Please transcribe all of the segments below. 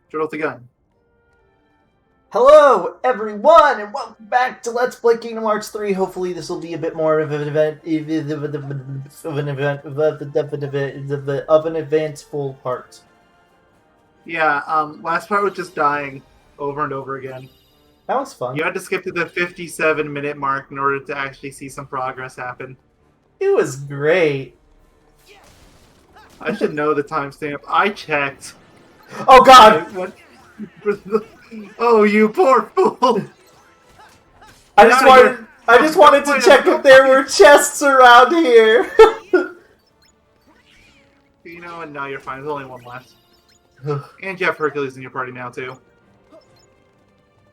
Turn off the gun. Hello, everyone, and welcome back to Let's Play Kingdom Hearts 3. Hopefully this will be a bit more of an eventful part. Yeah, last part was just dying over and over again. That was fun. You had to skip to the 57-minute mark in order to actually see some progress happen. It was great. I should know the timestamp. I checked. Oh god! Oh, you poor fool! I just wanted to check if there were chests around here. You know, and now you're fine. There's only one left. And you have Hercules in your party now, too.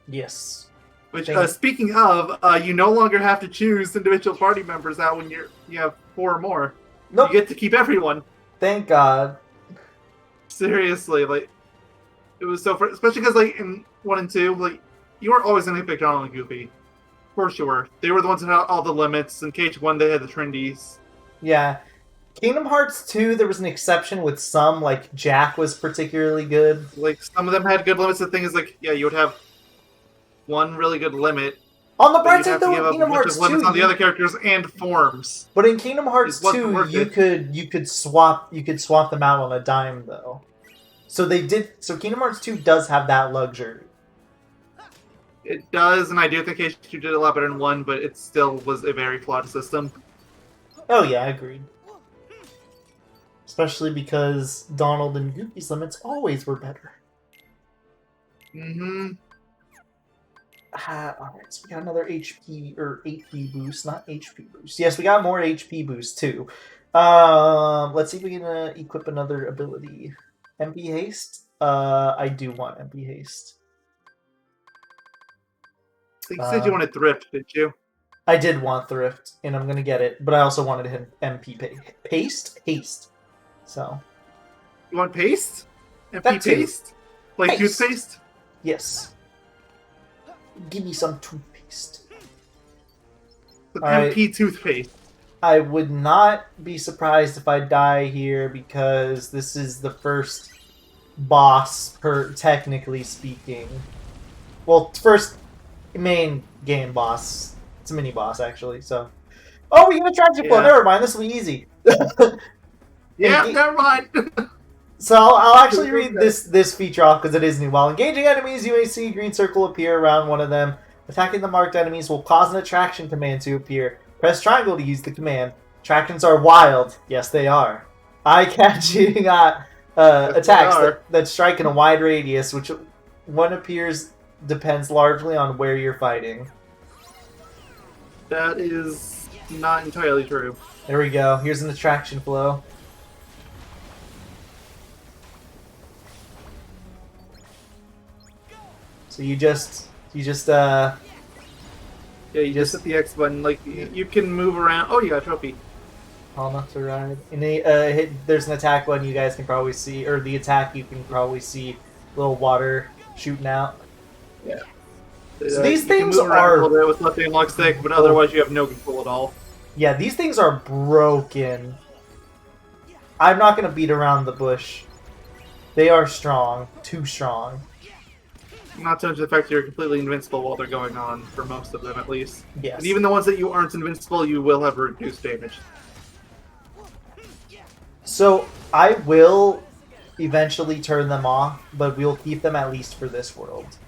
Yes. Which, speaking of, you no longer have to choose individual party members out when you have 4 or more. Nope. You get to keep everyone. Thank God. Seriously, like, it was so especially because, like, in 1 and 2, like, you weren't always going to pick Donald and Goofy. For sure. They were the ones that had all the limits. In KH1, they had the Trindies. Yeah. Kingdom Hearts 2, there was an exception with some, like, Jack was particularly good. Like, some of them had good limits. The thing is, like, yeah, you would have one really good limit. On the bright side, though, in Kingdom Hearts 2, limits on the other characters and forms. But in Kingdom Hearts 2, you could swap them out on a dime, though. So Kingdom Hearts 2 does have that luxury. It does, and I do think KH2 did a lot better than 1, but it still was a very flawed system. Oh yeah, I agreed. Especially because Donald and Goofy's limits always were better. Mm-hmm. Alright, so we got another HP, or HP boost, not HP boost. Yes, we got more HP boost, too. Let's see if we can equip another ability. MP Haste? I do want MP Haste. You said you wanted Thrift, didn't you? I did want Thrift, and I'm gonna get it, but I also wanted him MP Haste. So. You want Paste? MP Paste? Like Paste. toothpaste? Yes. Give me some toothpaste. MP toothpaste. I would not be surprised if I die here because this is the first boss, technically speaking. Well, first main game boss. It's a mini boss, actually. So, oh, we get a traction flow. Never mind. This will be easy. Yeah, never mind. So I'll actually read this feature off because it is new. While engaging enemies, you may see a green circle appear around one of them. Attacking the marked enemies will cause an attraction command to appear. Press triangle to use the command. Attractions are wild. Yes, they are. Eye-catching attacks that strike in a wide radius, which one appears depends largely on where you're fighting. That is not entirely true. There we go. Here's an attraction flow. So you just yeah, you just hit the X button. Like you can move around. Oh, you got a trophy. All enough to ride. And there's an attack button you guys can probably see, or the attack you can probably see, little water shooting out. Yeah. So these things can move are a little bit with left analog stick, but otherwise you have no control at all. Yeah, these things are broken. I'm not gonna beat around the bush. They are strong, too strong. Not to mention the fact that you're completely invincible while they're going on, for most of them at least. Yes. And even the ones that you aren't invincible, you will have reduced damage. So, I will eventually turn them off, but we'll keep them at least for this world.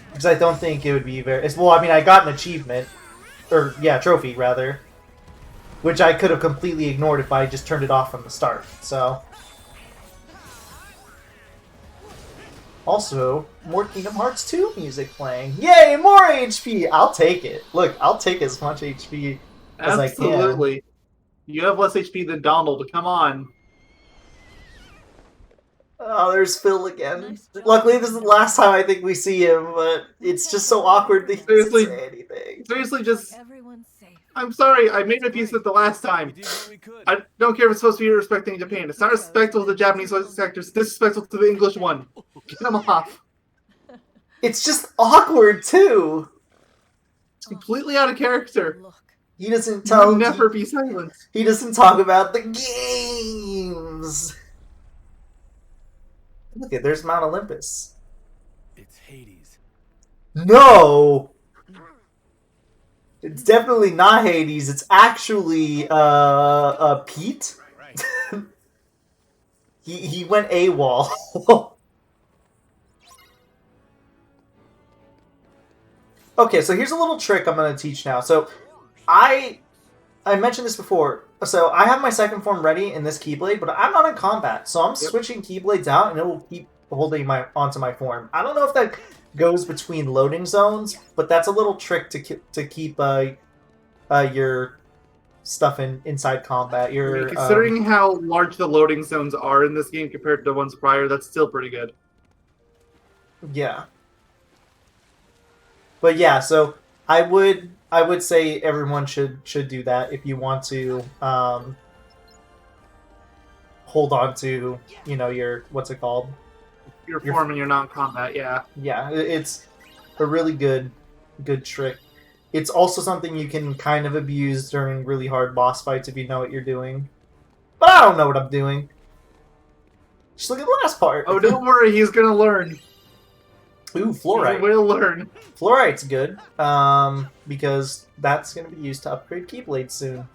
Because I don't think it would be very... Well, I mean, I got an achievement. Or, yeah, trophy, rather. Which I could have completely ignored if I just turned it off from the start, so... Also, more Kingdom Hearts 2 music playing. Yay, more HP! I'll take it. Look, I'll take as much HP as I can. Absolutely. You have less HP than Donald, come on. Oh, there's Phil again. Luckily, this is the last time I think we see him, but it's just so awkward that he doesn't say anything. Seriously, just... I'm sorry, I made my peace with the last time. I don't care if it's supposed to be respecting Japan. It's not respectful to the Japanese voice actors, it's disrespectful to the English one. Get them off. It's just awkward, too. It's completely out of character. Look, He doesn't You tell. never be silent. He doesn't talk about the games. Look at there's Mount Olympus. It's Hades. No, it's definitely not Hades. It's actually Pete. Right. He went AWOL. Okay, so here's a little trick I'm going to teach now. So I mentioned this before. So I have my second form ready in this Keyblade, but I'm not in combat. So I'm switching Keyblades out, and it will keep holding onto my form. I don't know if that goes between loading zones, but that's a little trick to keep your stuff inside combat. Considering how large the loading zones are in this game compared to the ones prior, that's still pretty good. Yeah. But yeah, so I would say everyone should do that if you want to hold on to, your what's it called? Your form and you're not in combat, yeah. Yeah, it's a really good trick. It's also something you can kind of abuse during really hard boss fights if you know what you're doing. But I don't know what I'm doing. Just look at the last part. Oh, don't worry, he's gonna learn. Ooh, fluorite. He will learn. Fluorite's good, because that's going to be used to upgrade Keyblade soon.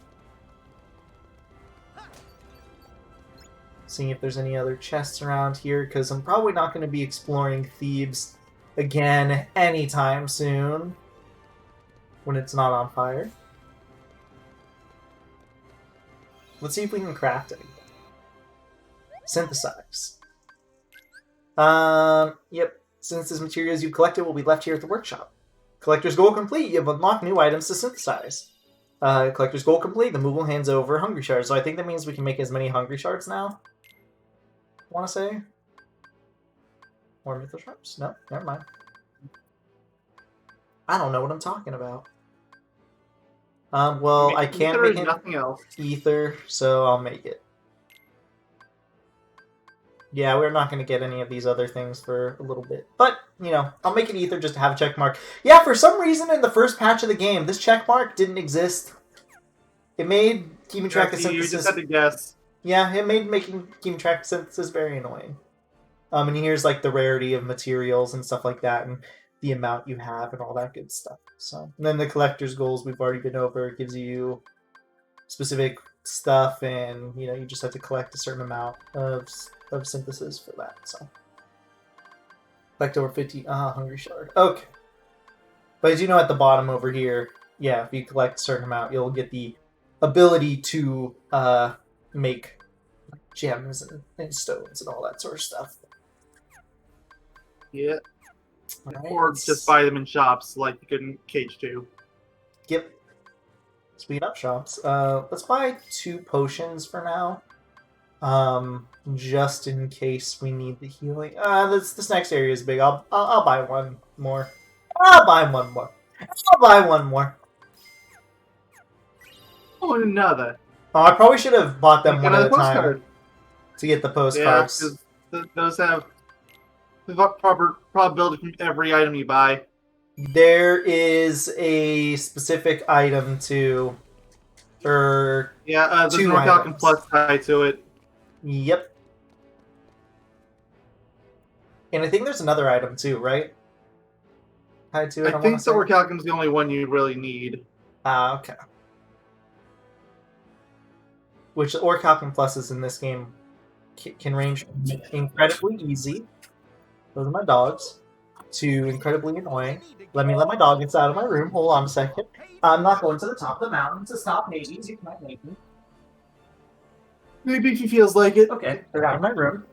Seeing if there's any other chests around here, because I'm probably not going to be exploring Thebes again anytime soon, when it's not on fire. Let's see if we can craft it. Synthesize. Yep. Since this materials you've collected will be left here at the workshop. Collector's goal complete. You've unlocked new items to synthesize. Collector's goal complete. The Moogle hands over Hungry Shards. So I think that means we can make as many Hungry Shards now. I want to say. Or Mythril Shards? No, never mind. I don't know what I'm talking about. Well, I can't make it nothing else. Ether, so I'll make it. Yeah, we're not going to get any of these other things for a little bit. But, I'll make it Ether just to have a check mark. Yeah, for some reason in the first patch of the game, this check mark didn't exist. It made keeping track of synthesis... You just had to guess. Yeah, it made keeping track of synthesis very annoying. And here's, the rarity of materials and stuff like that, and the amount you have and all that good stuff. So, and then the collector's goals we've already been over. It gives you specific stuff, and, you just have to collect a certain amount of synthesis for that, so. Collect over 50, Hungry Shard. Okay. But as you know, at the bottom over here, yeah, if you collect a certain amount, you'll get the ability to make gems and stones and all that sort of stuff. Yeah. Right. Or just buy them in shops like you could in Cage 2. Yep. Speed up shops. Let's buy 2 potions for now. Just in case we need the healing. This next area is big. I'll buy one more. I'll buy one more. I'll buy one more. Oh, another. Oh, I probably should have bought them one at a time postcard. to get the Yeah, postcards. because those have the proper probability from every item you buy. There is a specific item too. Yeah, there's 2 no calc items. plus tied to it. Yep. And I think there's another item too, right? Tied to it. I think Silver Calcum's the only one you really need. Okay. Which Orichalcum pluses in this game can range from incredibly easy, those are my dogs, to incredibly annoying. Let my dog inside of my room. Hold on a second. I'm not going to the top of the mountain to stop babies. You might make me. Maybe if he feels like it. Okay, they're out of my room.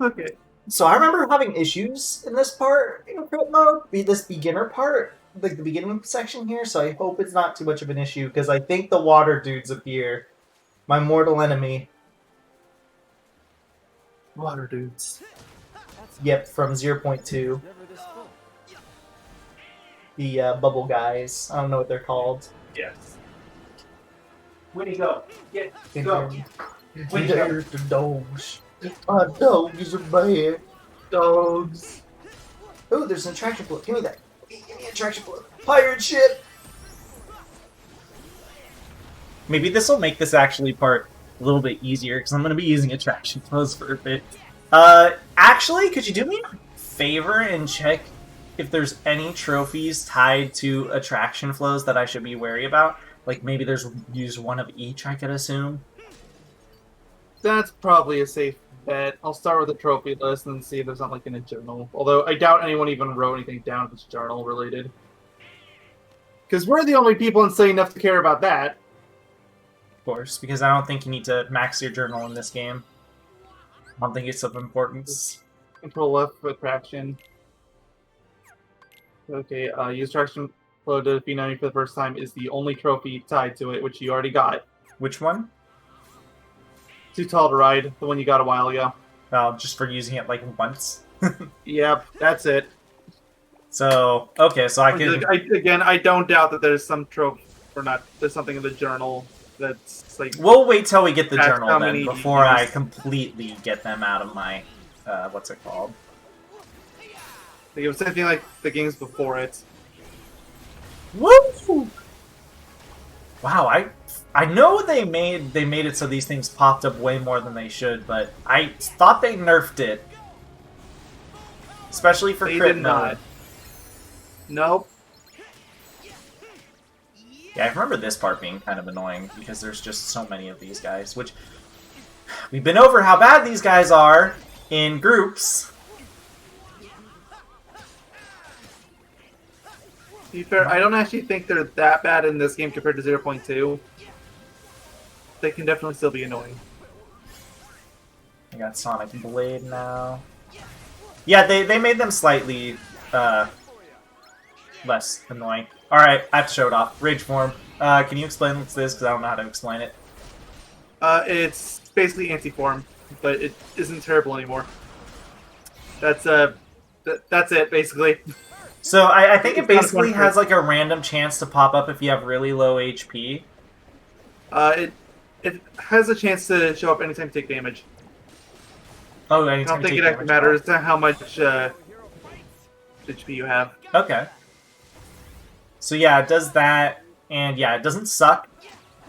Okay. So I remember having issues in this part in crit mode, this beginner part, like the beginning section here, so I hope it's not too much of an issue, because I think the water dudes appear. My mortal enemy. Water dudes. Yep, from 0.2. The bubble guys. I don't know what they're called. Yes. Where'd he go? Go. Where'd he go? There's the dogs. My dogs are bad. Dogs. Oh, there's an attraction float. Give me that. Give me an attraction float. Pirate ship! Maybe this will make this actually part a little bit easier, because I'm going to be using attraction flows for a bit. Actually, could you do me a favor and check if there's any trophies tied to attraction flows that I should be wary about? Like, maybe there's use one of each, I could assume. That's probably a safe bet. I'll start with the trophy list and see if there's something like in a journal. Although I doubt anyone even wrote anything down if it's journal related. Because we're the only people insane enough to care about that. Of course, because I don't think you need to max your journal in this game. I don't think it's of importance. Control F for attraction. Okay, use attraction flow to defeat enemy for the first time is the only trophy tied to it, which you already got. Which one? Too tall to ride, the one you got a while ago. Well, just for using it like once. Yep, that's it. So, okay, so I can... I don't doubt that there's some trope, or not, there's something in the journal that's like... We'll wait till we get the That's journal how then, many before I use. completely get them out of my... what's it called? Like, it was something like the games before it. Woo! Wow, I know they made it so these things popped up way more than they should, but I thought they nerfed it. Especially for They crit did mode. not. Nope. Yeah, I remember this part being kind of annoying because there's just so many of these guys, which we've been over how bad these guys are in groups. To be fair, I don't actually think they're that bad in this game compared to 0.2. They can definitely still be annoying. I got Sonic Blade now. Yeah, they made them slightly less annoying. Alright, I have to show it off. Rage form. Can you explain what's this? Because I don't know how to explain it. It's basically anti-form, but it isn't terrible anymore. That's that's it, basically. So I think it It's not a basically fun has trick. like a random chance to pop up if you have really low HP. It has a chance to show up anytime you take damage. Oh, I anytime don't think you it take actually damage. matters how much HP you have. Okay. So yeah, it does that, and yeah, it doesn't suck.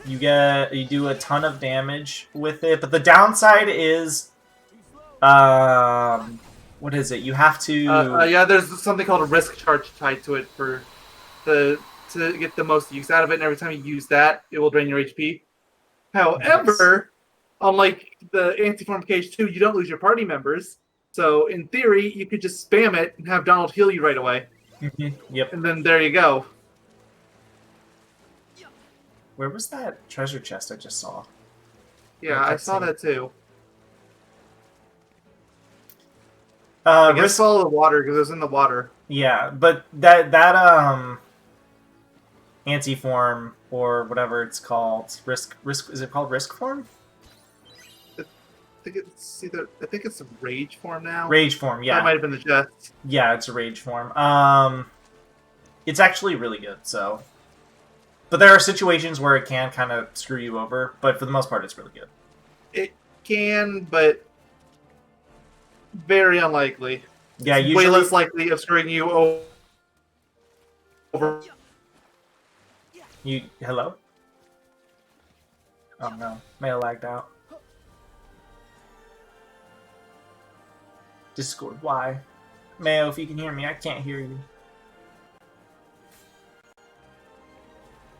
You do a ton of damage with it, but the downside is, what is it? You have to. Yeah, there's something called a risk charge tied to it to get the most use out of it, and every time you use that, it will drain your HP. However, unlike the anti-form cage 2, you don't lose your party members. So in theory, you could just spam it and have Donald heal you right away. Yep. And then there you go. Where was that treasure chest I just saw? Yeah, I saw that too. I guess Risk. follow the water because it was in the water. Yeah, but that anti-form or whatever it's called, risk. Is it called risk form? I think it's a rage form now. Rage form. Yeah. That might have been the chest. Yeah, it's a rage form. It's actually really good, so... But there are situations where it can kind of screw you over, but for the most part, it's really good. It can, but very unlikely. Yeah, It's usually... way less likely of screwing you over. You... Hello? Oh no, mail lagged out. Discord, why? Mayo, if you can hear me, I can't hear you.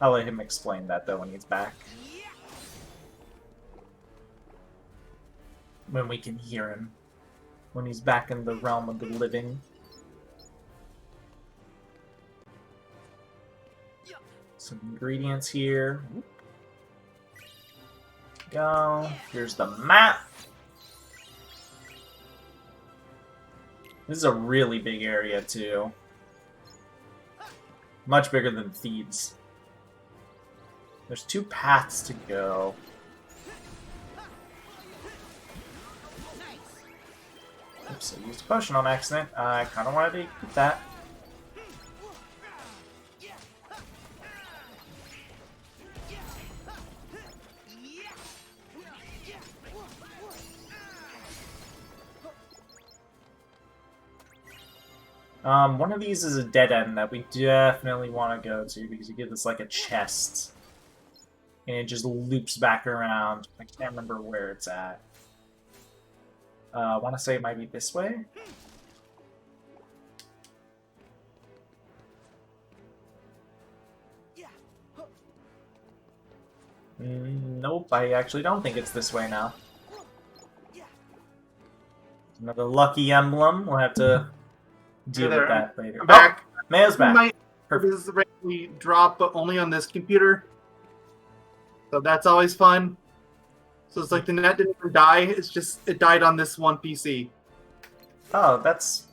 I'll let him explain that, though, when he's back. When we can hear him. When he's back in the realm of the living. Some ingredients here. Go. Here's the map. This is a really big area, too. Much bigger than Thebes. There's 2 paths to go. Oops, I used a potion on accident. I kind of wanted to equip that. One of these is a dead end that we definitely want to go to because it gives us like a chest. and it just loops back around. I can't remember where it's at. I want to say it might be this way. Nope, I actually don't think it's this way now. Another lucky emblem. We'll have to deal with that later. I'm back. Oh, Mayo's back. Might Perfect. randomly drop, but only on this computer. So that's always fun. So it's like the net didn't even die. It's just it died on this one PC. Oh, that's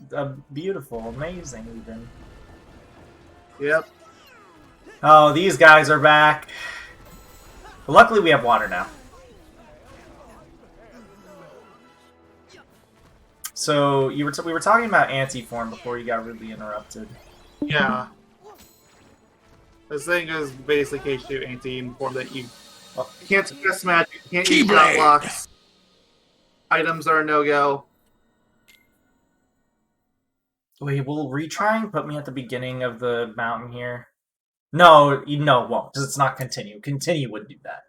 beautiful, amazing, even. Yep. Oh, these guys are back. But luckily, we have water now. So we were talking about anti-form before you got really interrupted. Yeah. This thing is basically H2 anti-form that you can't success magic, you can't use shot blocks. Items are a no-go. Wait, will retrying put me at the beginning of the mountain here? No, it won't, because it's not continue. Continue would do that.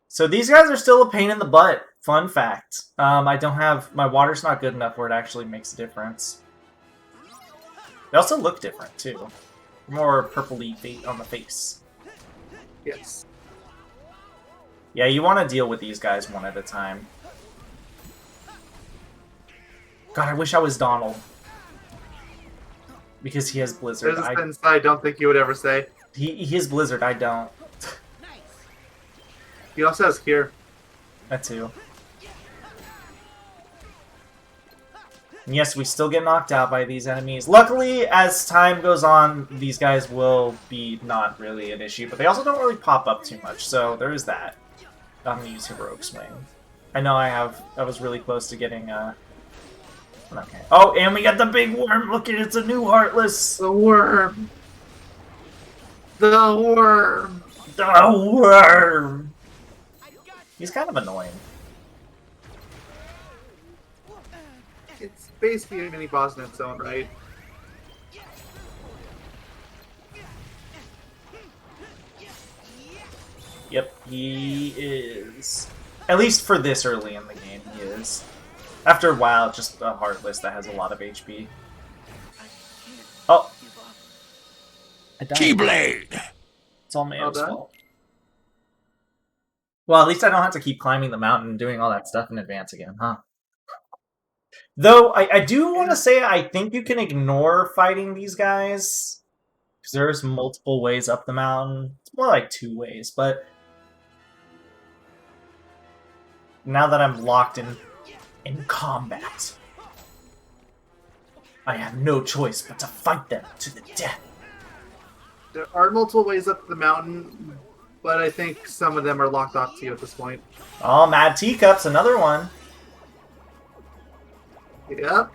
So these guys are still a pain in the butt. Fun fact. I don't have... My water's not good enough where it actually makes a difference. They also look different, too. More purpley on the face. Yes. Yeah, you want to deal with these guys one at a time. God, I wish I was Donald. Because he has Blizzard. There's a sentence I don't think you would ever say. He has Blizzard, I don't. He also has Cure. That too. And yes, we still get knocked out by these enemies. Luckily, as time goes on, these guys will be not really an issue, but they also don't really pop up too much, so there is that. I'm gonna use Heroic Swing. I know I was really close to getting, okay. Oh, and we got the big worm! Look at it, it's a new Heartless! The worm! The worm! The worm! He's kind of annoying. It's basically a mini boss in its own right. Yep, he is. At least for this early in the game, he is. After a while, just a Heartless that has a lot of HP. Oh! I died. Keyblade! It's all Mayo's done? fault. Well, at least I don't have to keep climbing the mountain and doing all that stuff in advance again, huh? Though, I do want to say I think you can ignore fighting these guys. Because there's multiple ways up the mountain. It's more like 2 ways, but... Now that I'm locked in combat, I have no choice but to fight them to the death. There are multiple ways up the mountain, but I think some of them are locked off to you at this point. Oh, Mad Teacups, another one. Yep.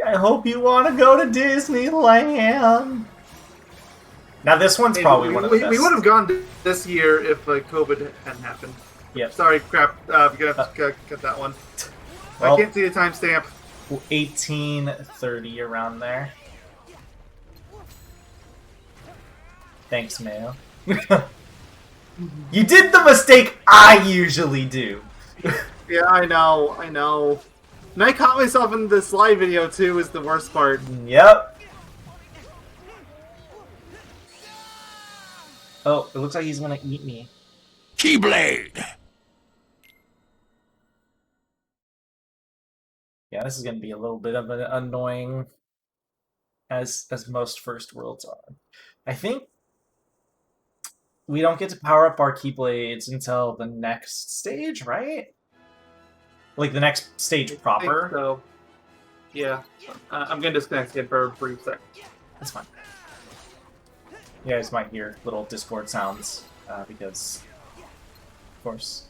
I hope you want to go to Disneyland. Now this one's probably one of the best. We would have gone this year if COVID hadn't happened. Yep. Sorry, crap. We're gonna have to cut that one. Well, I can't see the timestamp. 1830 around there. Thanks, Mayo. You did the mistake I usually do. Yeah, I know. And I caught myself in this live video too. Is the worst part. Yep. Oh, it looks like he's gonna eat me. Keyblade! Yeah, this is gonna be a little bit of an annoying, as most first worlds are. I think we don't get to power up our Keyblades until the next stage, right? Like the next stage proper. So, yeah, I'm gonna disconnect it for a brief sec. That's fine. You guys might hear little Discord sounds because, of course.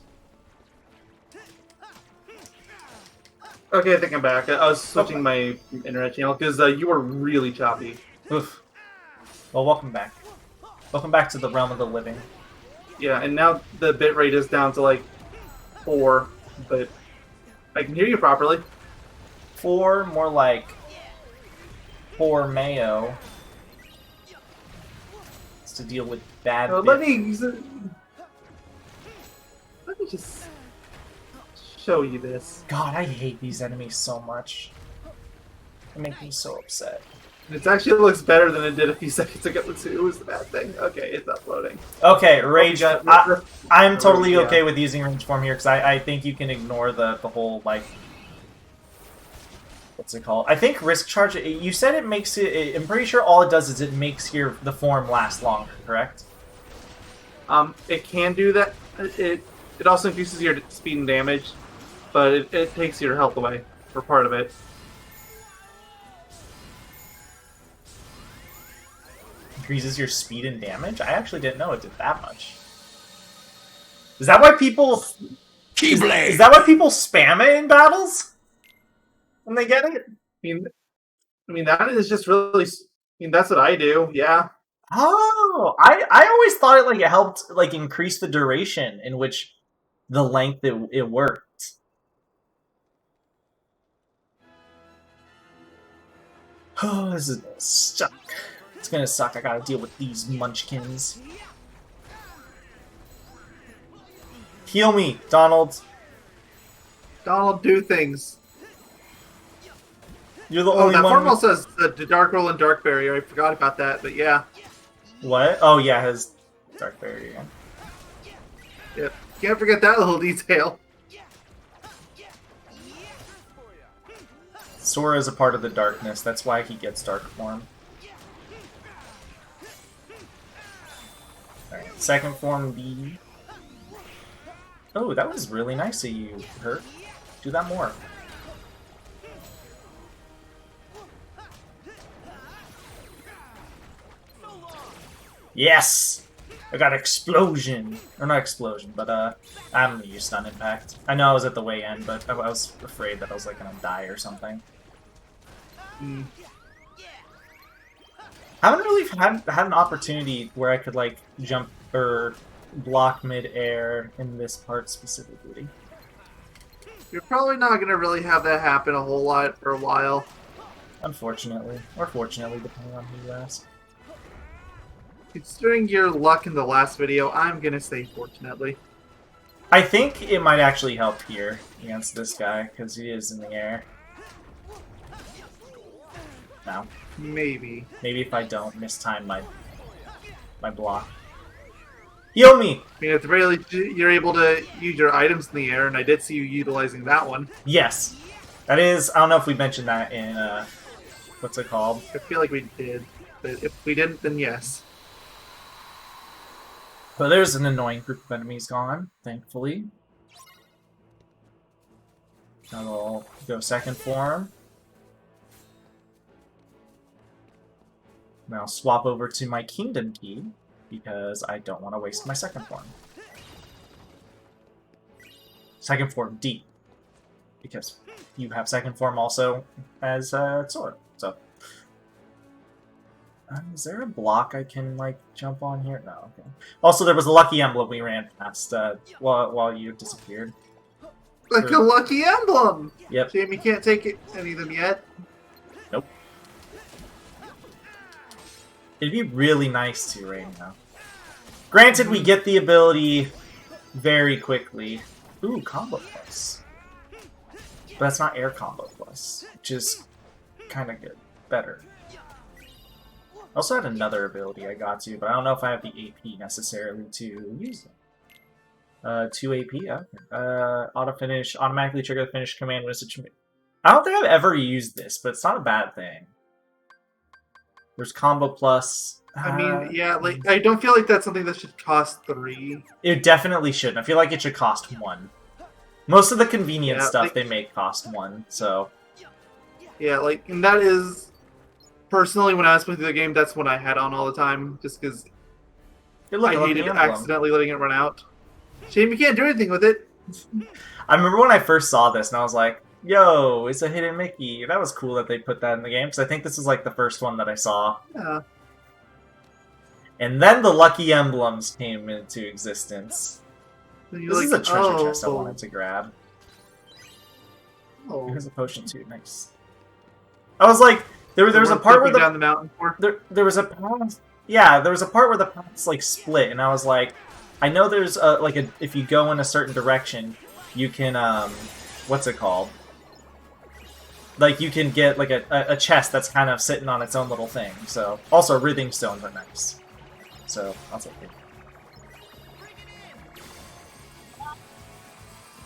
Okay, I think I'm back. I was switching my internet channel because you were really choppy. Oof. Well, welcome back. Welcome back to the realm of the living. Yeah, and now the bitrate is down to like 4, but I can hear you properly. 4, more like poor Mayo has to deal with bad. Let me just show you this. God, I hate these enemies so much. They make me so upset. It actually looks better than it did a few seconds ago, too. It was the bad thing. Okay, it's uploading. Okay, Rage. I'm totally yeah. okay with using Rage Form here, because I think you can ignore the whole, like... What's it called? I think Risk Charge... You said it makes it... I'm pretty sure all it does is it makes the form last longer, correct? It can do that. It also increases your speed and damage, but it takes your health away for part of it. Increases your speed and damage? I actually didn't know it did that much. Is that why people... Keyblade. Is that why people spam it in battles? When they get it? I mean that is just really... that's what I do, yeah. Oh! I always thought it, like, it helped, like, increase the duration in which the length it worked. Oh, this is gonna suck. It's gonna suck. I gotta deal with these munchkins. Heal me, Donald. Donald, do things. You're the Oh, only that one. form also says the Dark Roll and Dark Barrier. I forgot about that, but yeah. What? Oh yeah, it has Dark Barrier again. Yep. Can't forget that little detail. Sora is a part of the darkness. That's why he gets Dark Form. Alright, second form B. Oh, that was really nice of you, Hurt. Do that more. Yes! I got explosion! Or not explosion, but I'm gonna use stun impact. I know I was at the way end, but I was afraid that I was like gonna die or something. I haven't really had an opportunity where I could like jump or block mid-air in this part specifically. You're probably not going to really have that happen a whole lot for a while. Unfortunately. Or fortunately, depending on who you ask. Considering your luck in the last video, I'm going to say fortunately. I think it might actually help here against this guy, because he is in the air. No. Maybe. Maybe if I don't mistime my block. Heal me! I mean, at the very least, you're able to use your items in the air, and I did see you utilizing that one. Yes. That is, I don't know if we mentioned that in, what's it called? I feel like we did, but if we didn't, then yes. But there's an annoying group of enemies gone, thankfully. I'll go second form. Now swap over to my Kingdom Key, because I don't want to waste my second form. Second form D, because you have second form also as Sora. So, is there a block I can like jump on here? No. Okay. Also, there was a lucky emblem we ran past while you disappeared. Like a lucky emblem. Yep. Shame you can't take any of them yet. Nope. It'd be really nice to right now. Granted, we get the ability very quickly. Ooh, combo plus. But that's not air combo plus, which is kind of good. Better. I also had another ability I got to, but I don't know if I have the AP necessarily to use it. 2 AP, yeah. Auto finish, automatically trigger the finish command when it's I don't think I've ever used this, but it's not a bad thing. There's combo plus. I mean, yeah, like I don't feel like that's something that should cost 3. It definitely shouldn't. I feel like it should cost 1. Most of the convenient stuff like, they make cost 1, so. Yeah, like, and that is personally when I was playing through the game, that's what I had on all the time, just because I hated accidentally letting it run out. Shame you can't do anything with it. I remember when I first saw this, and I was like, yo, it's a hidden Mickey. That was cool that they put that in the game, because I think this is like the first one that I saw. Yeah. And then the lucky emblems came into existence. This is a treasure chest I wanted to grab. Oh. Here's a potion too, nice. I was like, There was a part where down the mountain for. there was a path. Yeah, there was a part where the paths like split, and I was like, I know there's if you go in a certain direction, you can what's it called? Like you can get like a chest that's kind of sitting on its own little thing. So also rhything stones are nice. So I'll take it.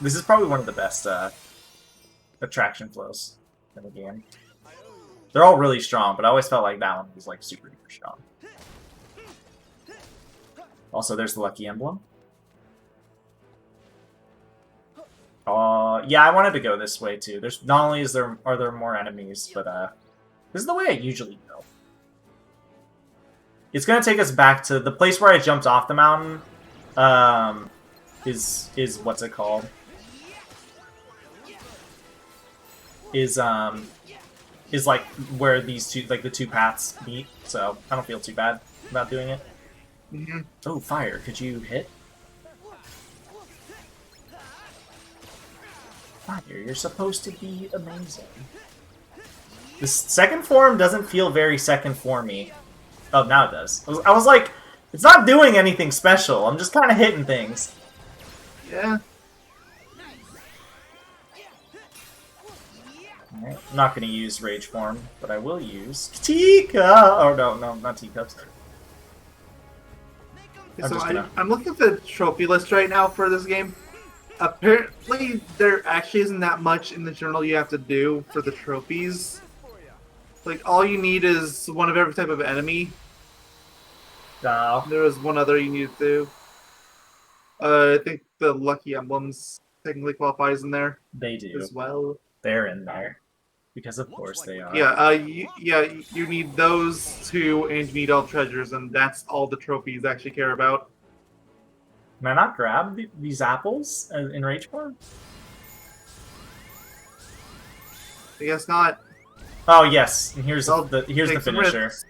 This is probably one of the best attraction flows in the game. They're all really strong, but I always felt like that one was like super duper strong. Also, there's the lucky emblem. Yeah, I wanted to go this way too. There's not only are there more enemies, but this is the way I usually go. It's gonna take us back to the place where I jumped off the mountain. Is what's it called? Is like where these two, like the two paths meet. So I don't feel too bad about doing it. Mm-hmm. Oh, fire! Could you hit? Fire! You're supposed to be amazing. The second form doesn't feel very second formy. Oh, now it does. I was like, it's not doing anything special. I'm just kind of hitting things. Yeah. Alright, I'm not going to use Rage Form, but I will use Teacup. Oh no, not teacups. I'm looking at the trophy list right now for this game. Apparently, there actually isn't that much in the journal you have to do for the trophies. Like, all you need is one of every type of enemy. No. There was one other you need to do. I think the lucky emblems technically qualifies in there. They do. As well. They're in there. Because of course they are. Yeah, you need those two, and you need all treasures, and that's all the trophies actually care about. Can I not grab these apples in Rage Form? I guess not. Oh yes, and here's I'll the take some finisher. risks.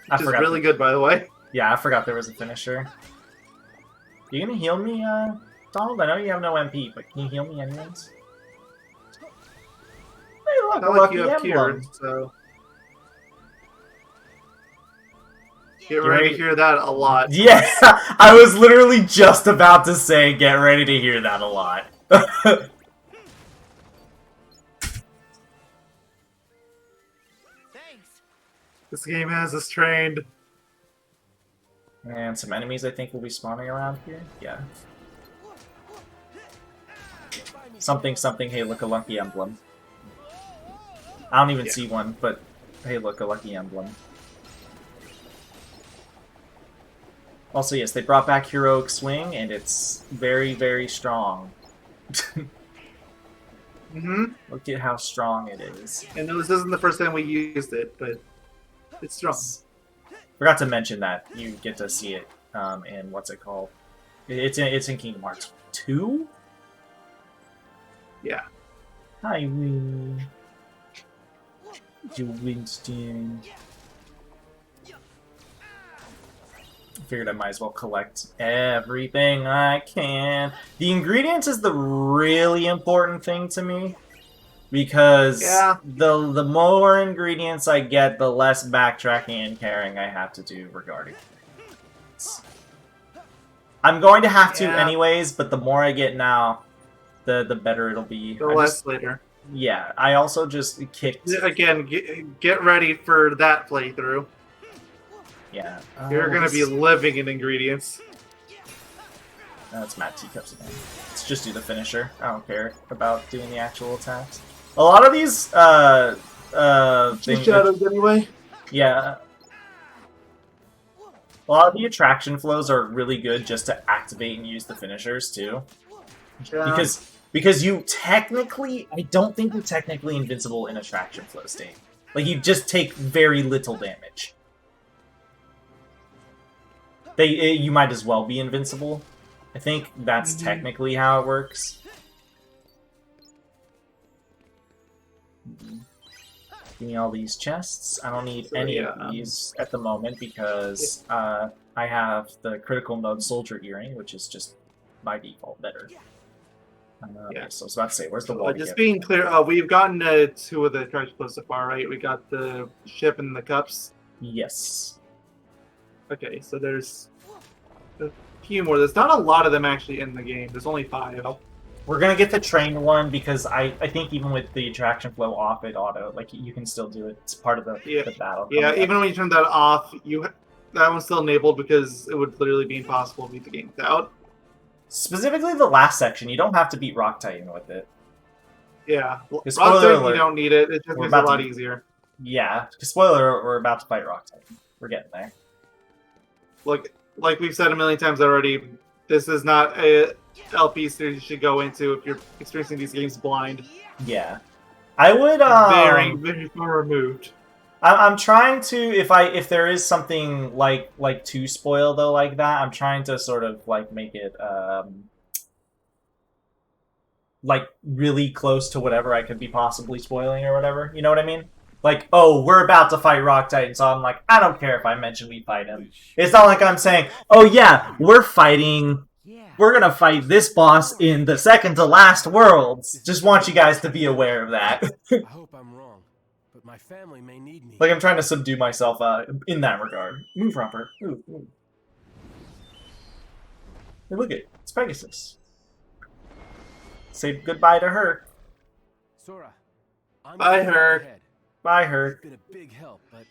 I Which is forgot. really good, by the way. Yeah, I forgot there was a finisher. You gonna heal me, Donald? I know you have no MP, but can you heal me anyways? Hey, look, Not a like lucky you have emblem. cured, so get ready to hear that a lot. Yeah, I was literally just about to say, get ready to hear that a lot. This game has us trained. And some enemies I think will be spawning around here. Yeah. Something, hey, look, a lucky emblem. I don't even see one, but hey, look, a lucky emblem. Also, yes, they brought back Heroic Swing, and it's very, very strong. Mm-hmm. Look at how strong it is. I know this isn't the first time we used it, but it's strong. Forgot to mention that you get to see it in what's it called? It's in Kingdom Hearts 2. Yeah. Hi, Win. You Winston. Figured I might as well collect everything I can. The ingredients is the really important thing to me. Because the more ingredients I get, the less backtracking and carrying I have to do regarding ingredients. I'm going to have to anyways, but the more I get now, the better it'll be. The less later. Yeah, I also just kicked... Again, get ready for that playthrough. Yeah. You're going to be living in ingredients. That's Matt Teacups again. Let's just do the finisher. I don't care about doing the actual attacks. A lot of these, things... Shadows anyway. Yeah. A lot of the attraction flows are really good just to activate and use the finishers, too. Yeah. Because you technically... I don't think you're technically invincible in attraction flow state. Like, you just take very little damage. You might as well be invincible. I think that's technically how it works. Give me all these chests. I don't need any of these at the moment because I have the critical mode soldier earring, which is just by default better. Yeah. So I was about to say, where's the wall? Just being clear, we've gotten 2 of the treasure close so far, right? We got the ship and the cups. Yes. Okay, so there's a few more. There's not a lot of them actually in the game. There's only 5. We're gonna get the train one because I think even with the attraction flow off, it auto like you can still do it. It's part of the battle. Yeah, even when you turn that off, that one's still enabled because it would literally be impossible to beat the game without. Specifically, the last section, you don't have to beat Rock Titan with it. Yeah, Spoiler Rock alert. You don't need it. It just makes it a lot easier. Yeah, spoiler alert, we're about to fight Rock Titan. We're getting there. Look, like we've said a million times already, this is not a LP series you should go into if you're experiencing these games blind. Yeah, I would. Very, very far removed. I'm trying to if there is something like to spoil though like that, I'm trying to sort of like make it like really close to whatever I could be possibly spoiling or whatever. You know what I mean? Like, oh, we're about to fight Rock Titan, so I'm like, I don't care if I mention we fight him. It's not like I'm saying, oh yeah, we're gonna fight this boss in the second to last worlds. Just want you guys to be aware of that. I hope I'm wrong, but my family may need me. Like, I'm trying to subdue myself in that regard. Move, Romper. Move. Hey, look it. It's Pegasus. Say goodbye to her. Sora, I'm Bye, going her. ahead. Bye, her. You've been a big help, but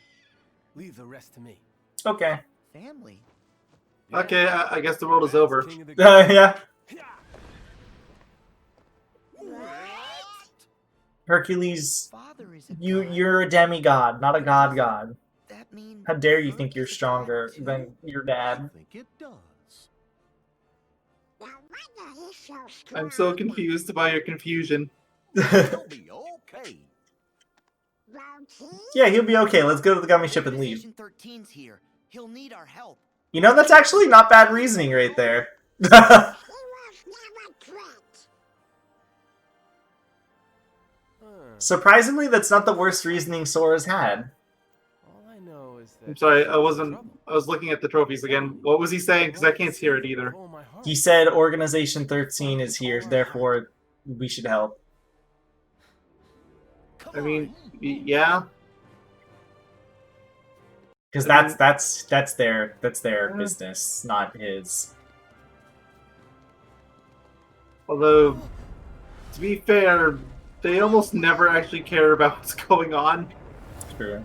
leave the rest to me. Okay. Family. Okay, I guess the world is over. King of the Yeah. Hercules, Father is a you're a demigod, not a god. That mean How dare you think you're stronger than your I dad? think it does. I'm so confused by your confusion. He'll be okay. Yeah, he'll be okay. Let's go to the gummy ship and leave. Organization 13's here. He'll need our help. You know, that's actually not bad reasoning right there. Surprisingly, that's not the worst reasoning Sora's had. All I know is that I'm sorry, I was looking at the trophies again. What was he saying? Because I can't hear it either. He said Organization 13 is here, therefore we should help. I mean, yeah. Because that's their business, not his. Although, to be fair, they almost never actually care about what's going on. True.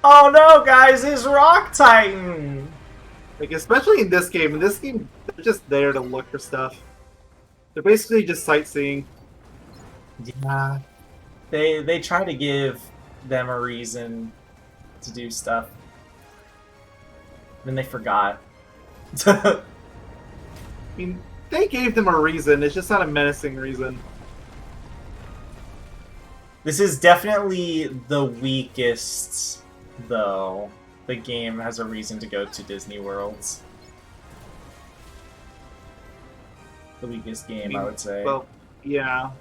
Oh no, guys, it's Rock Titan! Like, especially in this game. In this game, they're just there to look for stuff. They're basically just sightseeing. Yeah. They try to give them a reason to do stuff. Then they forgot. I mean, they gave them a reason. It's just not a menacing reason. This is definitely the weakest, though. The game has a reason to go to Disney Worlds. The weakest game, I would say. Well, yeah.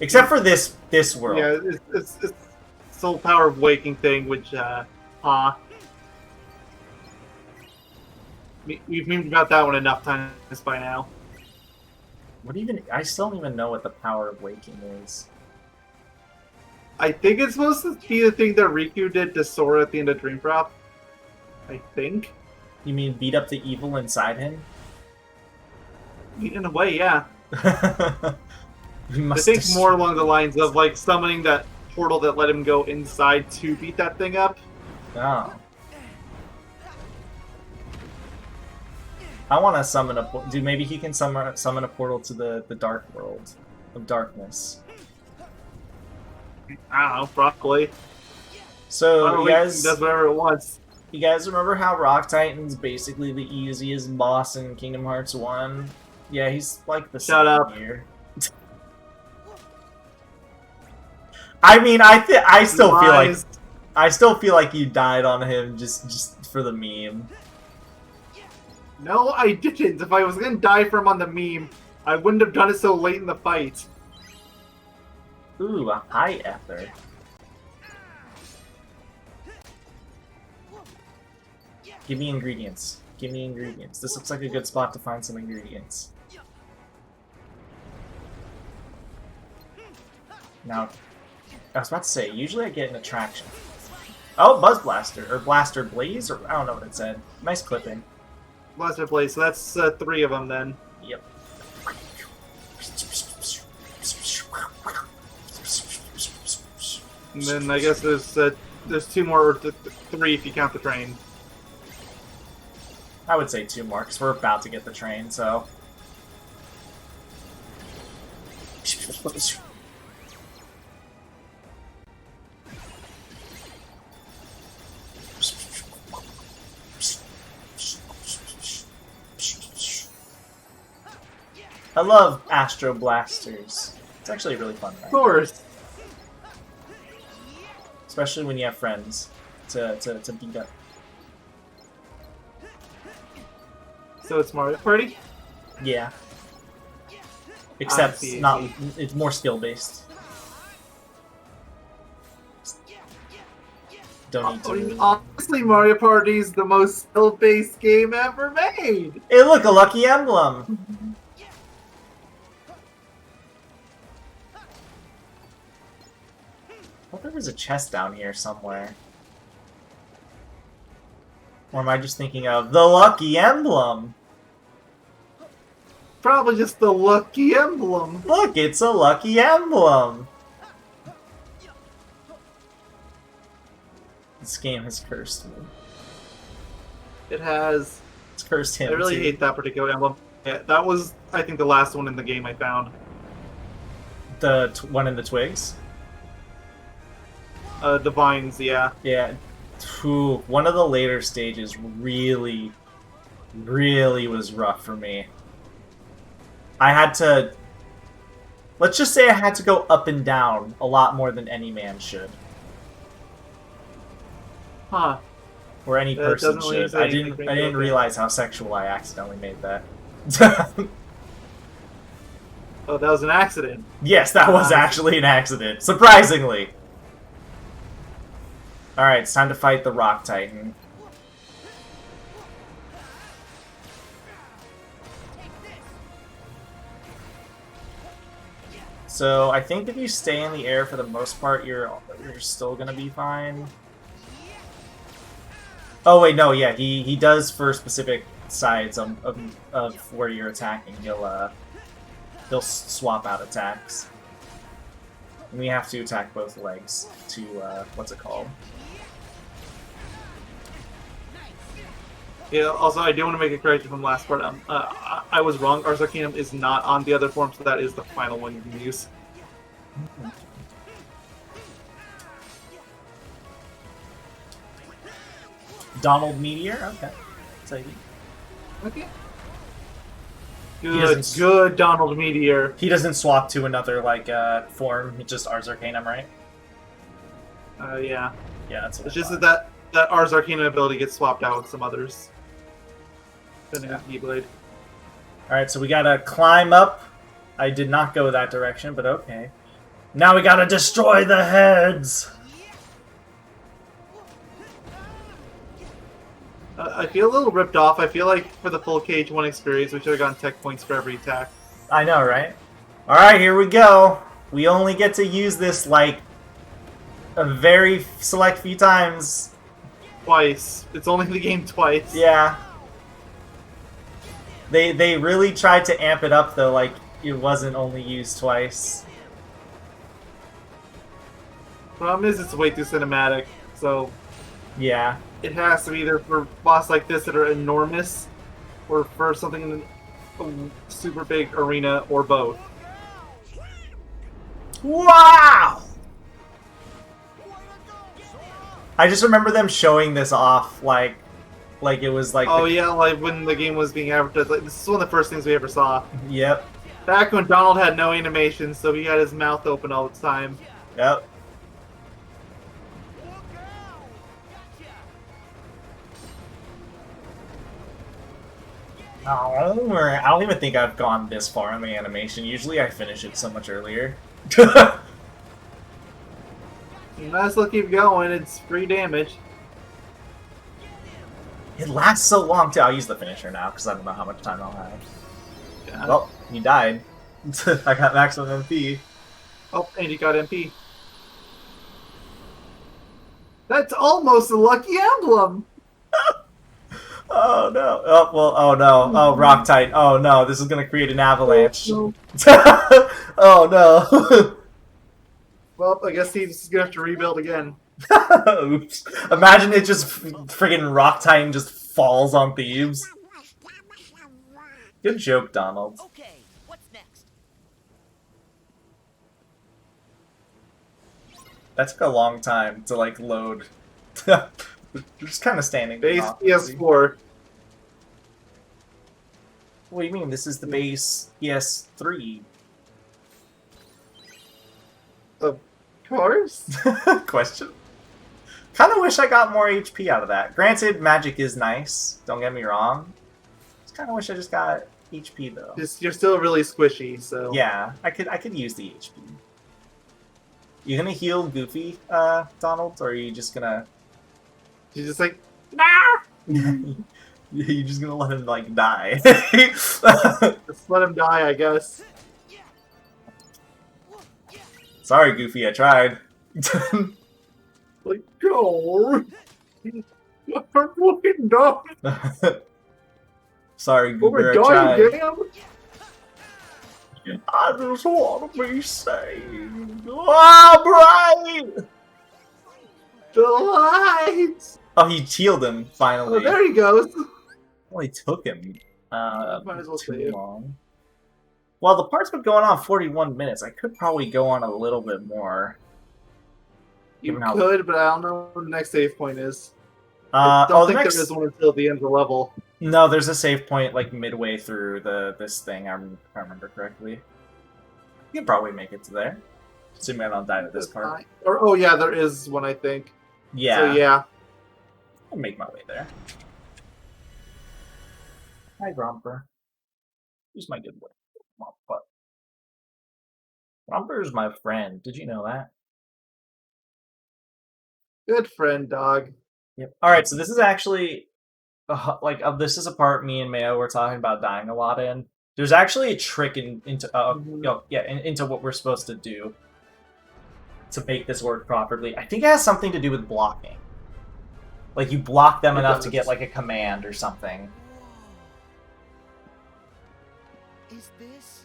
Except for this world. Yeah, it's the whole power of waking thing, which, we've memed about that one enough times by now. I still don't even know what the power of waking is. I think it's supposed to be the thing that Riku did to Sora at the end of Dream Drop. I think. You mean beat up the evil inside him? In a way, yeah. We I must think more along the lines of, like, summoning that portal that let him go inside to beat that thing up. Oh. I want to summon a... Dude, maybe he can summon a portal to the dark world of darkness. I don't know, probably. So, you guys... does whatever it wants. You guys remember how Rock Titan's basically the easiest boss in Kingdom Hearts 1? Yeah, he's like the Shut up. Here. I mean, I still feel like you died on him just for the meme. No, I didn't. If I was gonna die for him on the meme, I wouldn't have done it so late in the fight. Ooh, a high ether. Give me ingredients. Give me ingredients. This looks like a good spot to find some ingredients. Now, I was about to say, usually I get an attraction. Oh, Buzz Blaster, or Blaster Blaze, or I don't know what it said. Nice clipping. Blaster Blaze, so that's 3 of them then. Yep. And then I guess there's 2 more, or 3 if you count the train. I would say 2 more, because we're about to get the train, so... I love Astro Blasters. It's actually a really fun Of thing. course. Especially when you have friends to beat up. So it's Mario Party? Yeah. Except see, I not see. it's more skill based. Don't need to. Honestly, Mario Party is the most skill-based game ever made! Hey, look, a lucky emblem. I thought there was a chest down here somewhere. Or am I just thinking of the lucky emblem? Probably just the lucky emblem. Look, it's a lucky emblem. This game has cursed me. It has. It's cursed him I really too. hate that particular emblem. Yeah, that was, I think, the last one in the game I found. The one in the twigs. The vines, yeah. Yeah, one of the later stages really was rough for me. I had to... Let's just say I had to go up and down a lot more than any man should. Huh. Or any That person doesn't really should. say I anything didn't about that. realize how sexual I accidentally made that. Oh, that was an accident. Yes, that was actually an accident. Surprisingly! Alright, it's time to fight the Rock Titan. So, I think if you stay in the air for the most part, you're still gonna be fine. Oh wait, no, yeah, he does for specific sides of where you're attacking. He'll swap out attacks. And we have to attack both legs to, what's it called? Yeah, also, I do want to make a correction from last part. I was wrong. Ars Arcanum is not on the other form, so that is the final one you can use. Donald Meteor? Okay. So Okay. doesn't- Good Donald Meteor. he doesn't swap to another, like, form. It's just Ars Arcanum, right? Yeah. Yeah, that's what It's I just thought. that Ars Arcanum ability gets swapped out with some others. Depending on Keyblade. Alright, so we gotta climb up. I did not go that direction, but okay. Now we gotta destroy the heads! I feel a little ripped off. I feel like for the full KH1 experience, we should have gotten tech points for every attack. I know, right? Alright, here we go. We only get to use this, like, a very select few times. Twice. It's only in the game twice. Yeah. They really tried to amp it up, though, like, it wasn't only used twice. Problem is, it's way too cinematic, so Yeah. it has to be either for boss like this that are enormous, or for something in a super big arena, or both. Wow! I just remember them showing this off, like it was like... Oh yeah, like when the game was being advertised, like this is one of the first things we ever saw. Yep. Back when Donald had no animation, so he had his mouth open all the time. Yep. I don't even think I've gone this far in the animation. Usually I finish it so much earlier. You might as well keep going, it's free damage. It lasts so long too. I'll use the finisher now because I don't know how much time I'll have. Yeah. Well, he died. I got maximum MP. Oh, and you got MP. That's almost a lucky emblem. Oh no! Oh well! Oh no! Oh, rock tight! Oh no! This is gonna create an avalanche. No. Oh no! Well, I guess he's gonna have to rebuild again. Oops! Imagine it just friggin' rock titan just falls on Thebes. Good joke, Donald. Okay, what's next? That took a long time to like load. Just kind of standing. Base off. PS4. What do you mean? This is the base PS3. Of course. Question. Kind of wish I got more HP out of that. Granted, magic is nice. Don't get me wrong. Just kind of wish I just got HP though. You're still really squishy, so Yeah, I could use the HP. You gonna heal Goofy, Donald, or are you just gonna? you're just like, You just gonna let him like die? just let him die, I guess. Sorry, Goofy, I tried. Like, go. I'm fucking done. Sorry, Oh, we're Goober, I dying, tried. damn. I just want to be saved. Oh, Brian! The lights. Oh, he healed him finally. Oh, there he goes. Only took him Might as well too save. long. Well, the part's been going on 41 minutes. I could probably go on a little bit more. You Given how- could, but I don't know what the next save point is. I Oh, don't the think next... there is one until the end of the level. No, there's a save point like midway through this thing. If I remember correctly. You can probably make it to there, assuming I don't die to this part. Or oh yeah, there is one, I think. Yeah, So yeah. I'll make my way there. Hi, Romper. Who's my good boy? Come on, butt. Romper is my friend. Did you know that? Good friend, dog. Yep. All right, so this is actually this is a part me and Mayo were talking about dying a lot in. There's actually a trick into what we're supposed to do to make this work properly. I think it has something to do with blocking. Like you block them enough to get like a command or something. Is this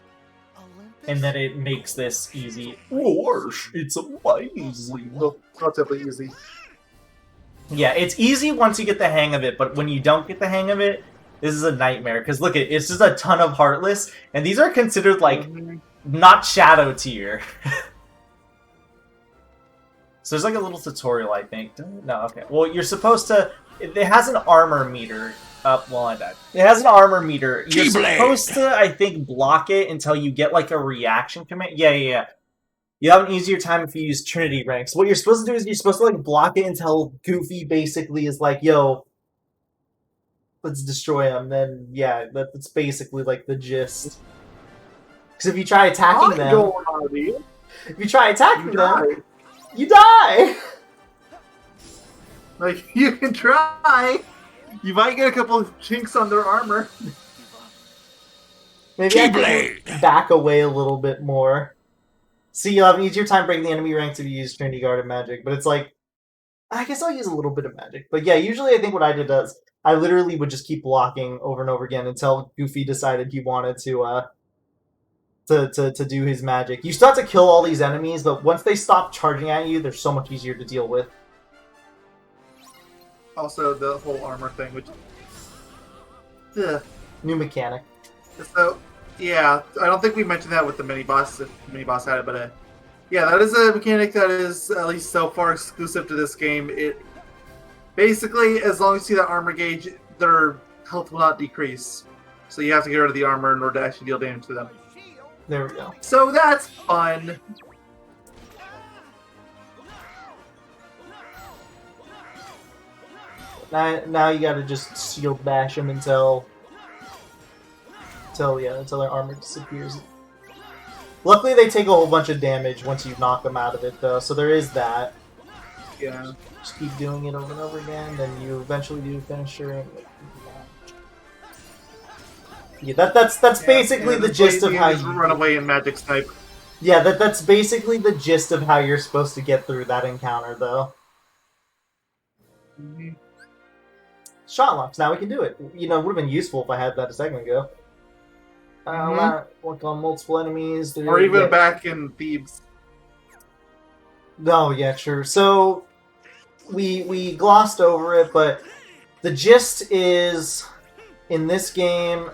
Olympus? And then it makes this easy. Whoosh, it's amazing. Well, relatively easy. Yeah, it's easy once you get the hang of it, but when you don't get the hang of it, this is a nightmare. Because look, it's just a ton of Heartless, and these are considered like not Shadow tier. So there's like a little tutorial, I think. No, okay. Well, you're supposed to. It has an armor meter. Well, I died. It has an armor meter. You're supposed to, I think, block it until you get like a reaction command. Yeah. You have an easier time if you use Trinity ranks. What you're supposed to do is you're supposed to like block it until Goofy basically is like, "Yo, let's destroy him." Then yeah, that's basically like the gist. Because if you try attacking them, you die. Like, you can try. You might get a couple of chinks on their armor. Maybe I can back away a little bit more. See, you'll have an easier time breaking the enemy ranks if you use Trinity Guard and Magic, but it's like, I guess I'll use a little bit of Magic. But yeah, usually I think what I did is, I literally would just keep blocking over and over again until Goofy decided he wanted to do his magic. You start to kill all these enemies, but once they stop charging at you, they're so much easier to deal with. Also, the whole armor thing, which... Ugh. New mechanic. So, yeah, I don't think we mentioned that with the mini-boss, if mini-boss had it, but yeah, that is a mechanic that is, at least so far, exclusive to this game. It basically, as long as you see that armor gauge, their health will not decrease. So you have to get rid of the armor in order to actually deal damage to them. There we go. So that's fun. Now you gotta just shield bash them until their armor disappears. Luckily, they take a whole bunch of damage once you knock them out of it, though. So there is that. Yeah. Just keep doing it over and over again, then you eventually do finisher. Yeah, that's basically the gist of how you run away and magic snipe. Yeah, that's basically the gist of how you're supposed to get through that encounter, though. Mhm. Shot locks. Now we can do it. You know, it would have been useful if I had that a second ago. Look on multiple enemies. Or even Yeah. back in Thebes. No, yeah, sure. So we glossed over it, but the gist is in this game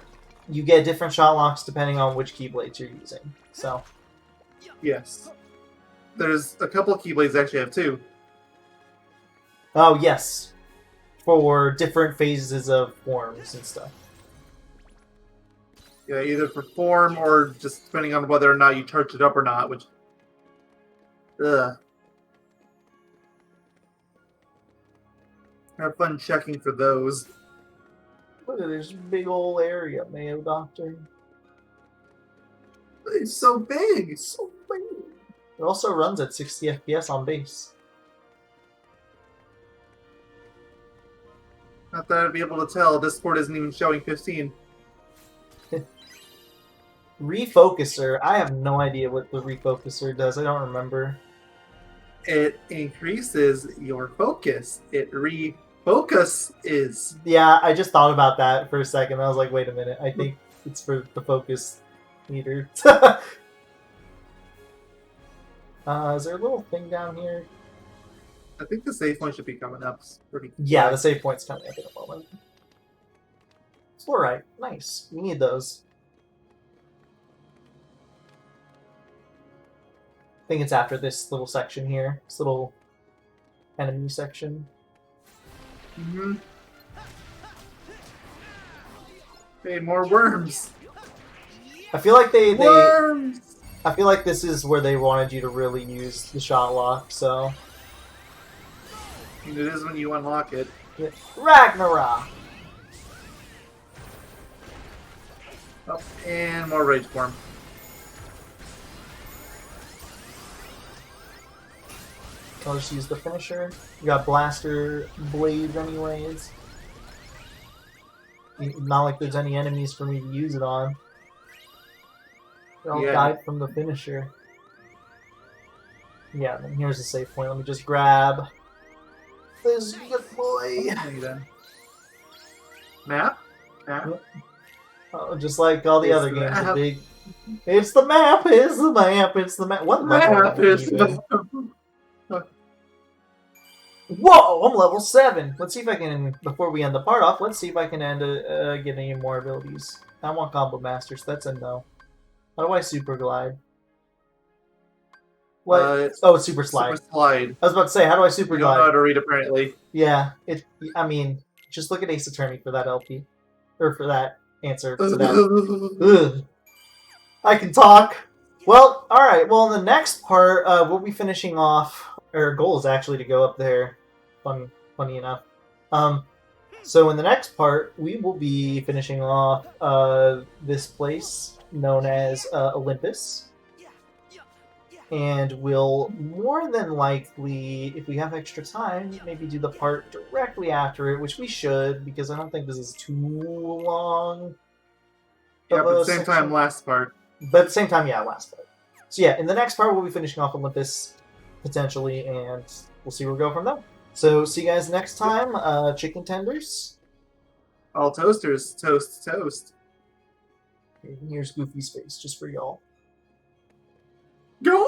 you get different shot locks depending on which keyblades you're using. So Yes. There's a couple of Keyblades actually have two. oh yes, for different phases of forms and stuff. Yeah, either for form or just depending on whether or not you charge it up or not, which... Ugh. Have fun checking for those. Look at this big old area, Mayo Doctor. It's so big! It's so big! It also runs at 60 FPS on base. Not that I'd be able to tell. Discord isn't even showing 15. Refocuser. I have no idea what the refocuser does. I don't remember. It increases your focus. It refocuses. Yeah, I just thought about that for a second. I was like, wait a minute. I think it's for the focus meter. Is there a little thing down here? I think the save point should be coming up pretty Yeah, the save point's coming up in a moment. Fluorite. Nice. We need those. I think it's after this little section here. This little enemy section. Mm-hmm. Hey, more worms! I feel like they Worms! I feel like this is where they wanted you to really use the shot lock, so And it is when you unlock it. yeah. Ragnarok! Oh, and more rage form. I'll just use the finisher. You got blaster blades anyways. Not like there's any enemies for me to use it on. They all Yeah. died from the finisher. Yeah, then here's the save point. Let me just grab this good boy. Okay, then. Map? Map? Oh, just like all the It's other the games, map. the big. It's the map. It's the map. It's the map. What level Map am I is even? Whoa! I'm level 7. Let's see if I can. Before we end the part off, let's see if I can get any more abilities. I want combo master, so that's a no. How do I super glide? What? It's Oh, super slide. Super slide. I was about to say, how do I super You don't know how glide? to read, apparently. Yeah, I mean, just look at Ace Attorney for that LP, or for that answer to that. Ugh. I can talk. Well, all right. Well, in the next part, we'll be finishing off. Our goal is actually to go up there. Funny enough. So in the next part, we will be finishing off this place known as Olympus, and we'll more than likely, if we have extra time, maybe do the part directly after it, which we should, because I don't think this is too long. Yeah, of but a at the same section. time, last part. But at the same time, yeah, last part. So yeah, in the next part, we'll be finishing off Olympus, potentially, and we'll see where we go from there. So see you guys next time. Chicken tenders. All toasters, toast, toast. Here's Goofy's face, just for y'all. Go